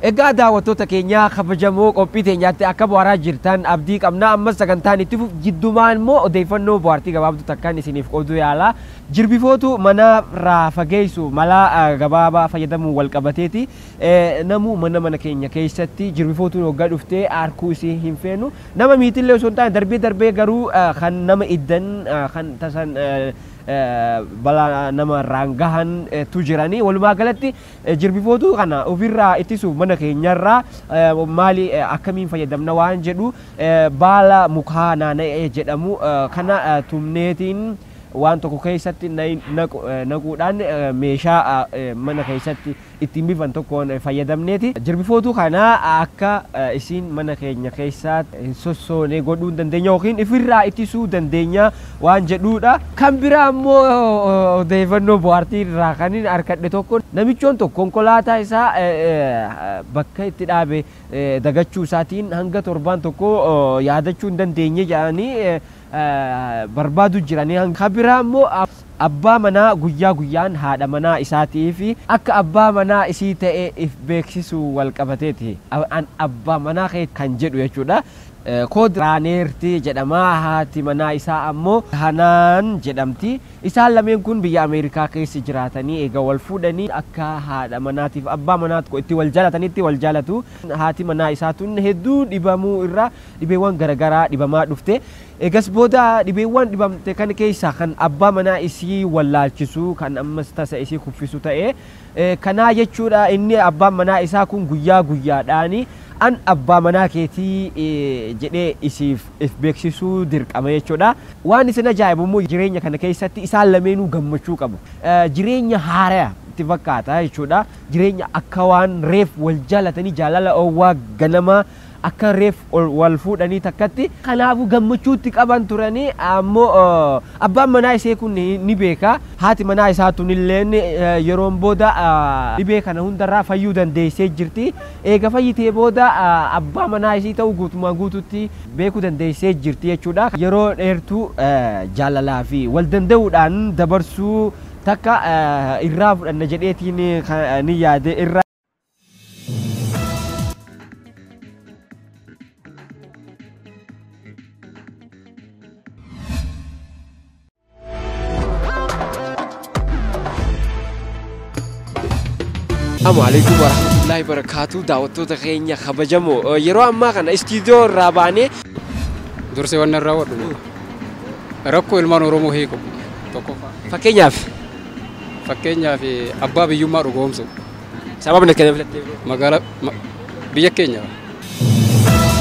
Egaa daawwattoota keenya kabajamoo qophii teenyaatti akka bohaaraa jirtan abdii qabna. Ammas sagantaan itti fufu jiddumaan immoo odeeffannoo bohaartii gabaabduu takkaan isiniif qooduu yaala. Jirbifootu mana irraa fageessu mala gabaabaa fayyadamuu wal qabateeti. Namuu mana keenya keessatti jirbifootuun hoggaa dhuftee harkuu isii hin feenu. Nama miitillee osoo hin taane darbee garuu kan nama iddan kan tasan bala nama rangahan tu jirani walumaa galatti jirbifootu kana ofirraa ittisuuf mana keenyarraa maali akkamiin fayyadamna waan jedhu baala mukaa naanna'ee jedhamu kana tumneetiin waan tokko keessatti naquudhaan meeshaa mana keessatti ittiin bifan tokkoon fayyadamneeti. Jirbifootu kana akka isiin mana keenya keessatti hin sossoone godhuu dandeenya yookiin ifirraa ittisuu dandeenya waan jedhuudha. Kan biraa immoo odeeffannoo bohaartii irraa kan argadhe tokko namichoon tokko konkolaataa isaa bakka itti dhaabe dagachuu isaatiin hanga torbaan tokko yaadachuu hin dandeenye jedhanii barbaadu jiranii. Kan biraa immoo abbaa manaa guyyaan haadha manaa isaatii fi akka abbaa manaa isii ta'e if beeksisuu wal qabateeti. An abbaa manaa kan jedhu jechuudha. Kood Raaneerti jedhama. Haati manaa isaa ammoo Hanaan jedhamti. Isaan lameen kun biyya Ameerikaa keessa jiraatanii egaa wal fuudhanii akka haadha manaatiif abbaa manaatti itti wal jaalatanitti wal jaalatu. Haati manaa isaatuun hedduu dhibamuu irraa dhibeewwan garaagaraa dhibamaa dhufte. Egas booda dhibeewwan dhibamte kan keessaa kan abbaa manaa isii wallaalchisu kan ammas tasa isii kuffisu ta'e. Kanaa jechuudha inni abbaan manaa isaa kun guyyaadhaani an abbaa manaa keetii jedhee isiif if beeksisuu dirqama jechuudha. Waan isin ajaa'ibu immoo jireenya kana keessatti isaan lameenuu gammachuu qabu. Jireenya haaraa itti fakkaata jechuudha. Jireenya akka waan reef wal jaalatanii jaalala oowwaa ganama akka reef wal fuudhanii takkatti kanaafuu gammachuutti qaban turanii ammoo abbaan manaa isee kun ni beeka. Haati manaa isaatuun illee yeroon booda dhibee kana hundarraa fayyuu dandeessee jirti. Eega fayyitee booda abbaa manaa isii ta'uu guututti beekuu dandeessee jirti jechuudha. Yeroo dheertuu jaalalaa fi wal danda'uudhaan dabarsuu takka irraa fudhanna jedheetiin ni yaade irraa. Assalamualaikum warahmatullahi wabarakatuh. Daawwattoota keenya kabajamoo yeroo ammaa kana istiidiyoo irraa baanee dursee waan irraa wadhu rakkoo ilmaan Oromoo hiiku tokkoffaa. Fakkeenyaaf abbaa biyyummaa dhugoomsu. Sababni kana filattee magaalaa biyya keenya.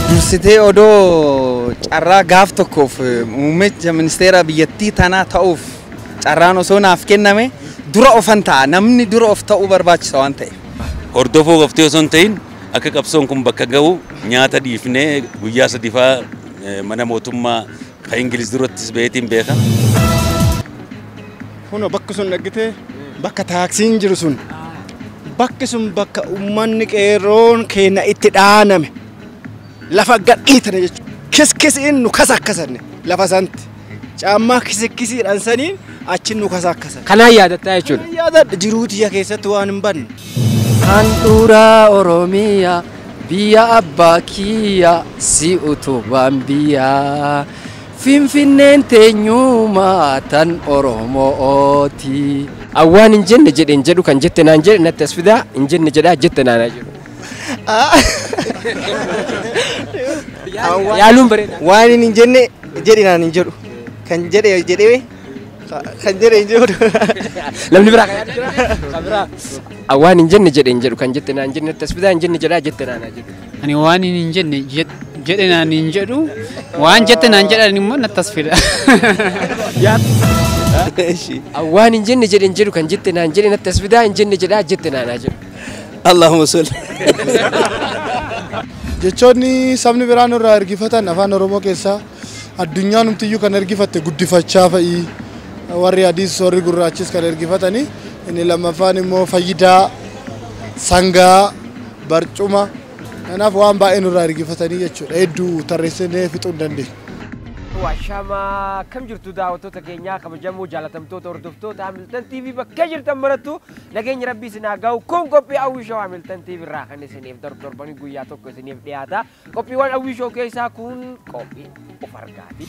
Dursitee odoo carraa gaaf tokkoof muummicha ministeera biyyattii tanaa ta'uuf carraan osoo naaf kenname dura ofan ta'a namni dura of ta'uu barbaachisa waan ta'e. Hordofuu qoftee osoo hin ta'in akka qabsoon kun bakka ga'u nyaata dhiifnee guyyaa sadifaa mana mootummaa kan Ingiliz durattis beetiin beeka. Kun bakka sun dhagite bakka taaksiin jiru sun bakki sun bakka uummanni qeerroon keenya itti dhaaname lafa gadhiitane jechuudha. Kiskisiin nu kasakkasanne lafa santi caammaa kisikisiidhaan saniin achi nu kasakkasan. Kanaan yaadatta jechuudha. Yaadadha jiruu tiyya keessatti waan hin banne. Handhuura Oromiyaa biyya abbaa kiyya si utubaan biyya Finfinneen teenyumaa tan Oromooti. Awwaan hin jenne jedheen jedhu kan jette naan jedhe natti as fidaa hin jenne jedhaa jette naanaa jedhu. Yaaluun bareeda. Waan hin jenne jedhinaan hin jedhu kan jedhee kan jedhe hin jedhu. Namni biraa kan yaadu jira. Kan biraa awwaan hin jenne jedheen jedhu kan jette naan jenne natti as fidaa hin jenne jedhaa jette naanaa jedhu. Ani waan hin jenne jedhe naan hin jedhu waan jette naan jedhan immoo natti as fida. Awwaan hin jenne jedheen jedhu kan jette naan jedhe natti as fidaa hin jenne jedhaa jette naanaa jedhu. Allahumma salli. Jechoonni sabni biraan irraa ergifatan afaan Oromoo keessaa addunyaan humtiyyuu kan ergifatte guddifachaa fa'i warri adiis warri gurraachis kan ergifatanii inni lammaffaan immoo fayyidaa sangaa barcuma kanaaf waan baay'ee nurraa ergifatanii jechuudha hedduu tarreessinee fixuu hin dandeenye. Ashama kam jirtu daawwattoota keenyaa kabajamoo jaalatamtoota hordoftoota Hamilton TV bakka jirtan marattu nageenya rabbii isin haa ga'u kun qophii Hawwii Show Hamilton TV irraa kan isiniif darbanii guyyaa tokko isiniif dhiyaata qophiiwwan Hawwii Show keessaa kun qophii of argaati.